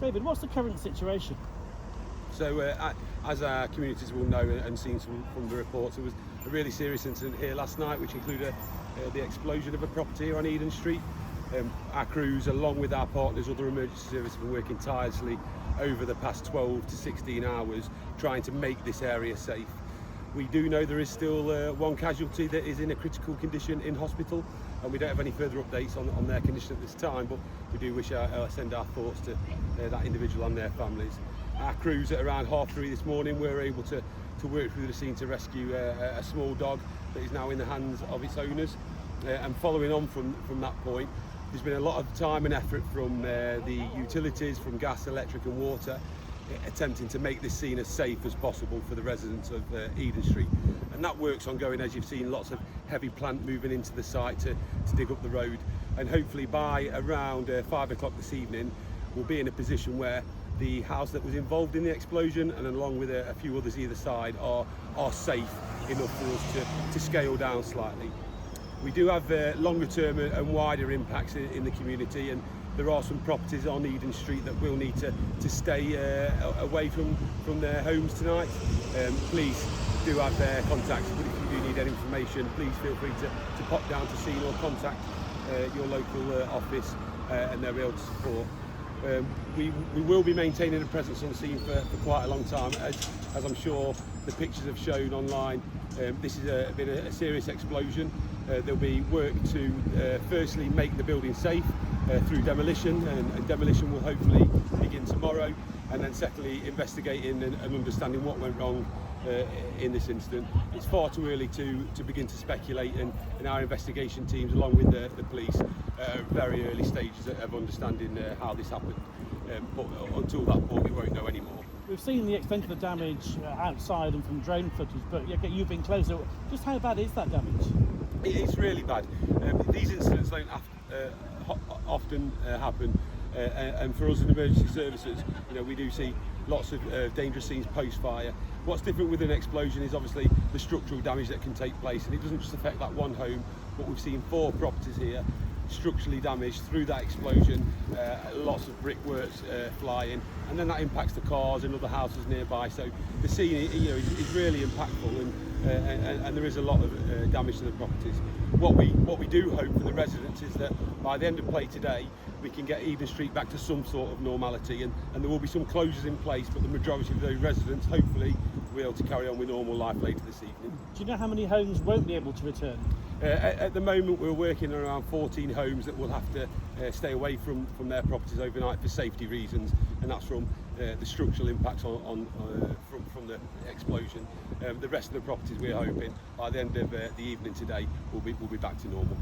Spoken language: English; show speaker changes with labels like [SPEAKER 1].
[SPEAKER 1] David, what's the current situation?
[SPEAKER 2] So, as our communities will know and seen from the reports, there was a really serious incident here last night, which included the explosion of a property here on Eden Street. Our crews, along with our partners, other emergency services, have been working tirelessly over the past 12 to 16 hours trying to make this area safe. We do know there is still one casualty that is in a critical condition in hospital, and we don't have any further updates on their condition at this time, but we do wish send our thoughts to that individual and their families. Our crews at around 3:30 this morning were able to work through the scene to rescue a small dog that is now in the hands of its owners. And following on from that point, there's been a lot of time and effort from the utilities, from gas, electric and water, attempting to make this scene as safe as possible for the residents of Eden Street. And that work's ongoing, as you've seen, lots of heavy plant moving into the site to dig up the road. And hopefully by around 5 o'clock this evening, we'll be in a position where the house that was involved in the explosion, and along with a few others either side, are safe enough for us to scale down slightly. We do have longer term and wider impacts in the community, and there are some properties on Eden Street that will need to stay away from their homes tonight. Please do have their contacts, but if you do need any information, please feel free to pop down to scene or contact your local office, and they'll be able to support. We will be maintaining a presence on scene for quite a long time, as I'm sure the pictures have shown online. This has been a serious explosion. There'll be work to firstly make the building safe through demolition, and demolition will hopefully begin tomorrow, and then secondly investigating and understanding what went wrong in this incident. It's far too early to begin to speculate, and our investigation teams, along with the police, are very early stages of understanding how this happened. But until that point, we won't know anymore.
[SPEAKER 1] We've seen the extent of the damage outside and from drone footage, but you've been closer. Just how bad is that damage?
[SPEAKER 2] It's really bad. These incidents don't often happen, and for us in emergency services, we do see lots of dangerous scenes post-fire. What's different with an explosion is obviously the structural damage that can take place, and it doesn't just affect that one home, but we've seen 4 properties here structurally damaged through that explosion, lots of brickworks flying, and then that impacts the cars and other houses nearby. So the scene is really impactful, and there is a lot of damage to the properties. What we do hope for the residents is that by the end of play today, we can get Eden Street back to some sort of normality, and there will be some closures in place, but the majority of those residents hopefully will be able to carry on with normal life later this evening.
[SPEAKER 1] Do you know how many homes won't be able to return?
[SPEAKER 2] At the moment, we're working on around 14 homes that will have to stay away from their properties overnight for safety reasons, and that's from the structural impacts from the explosion. The rest of the properties, we're hoping by the end of the evening today will be back to normal.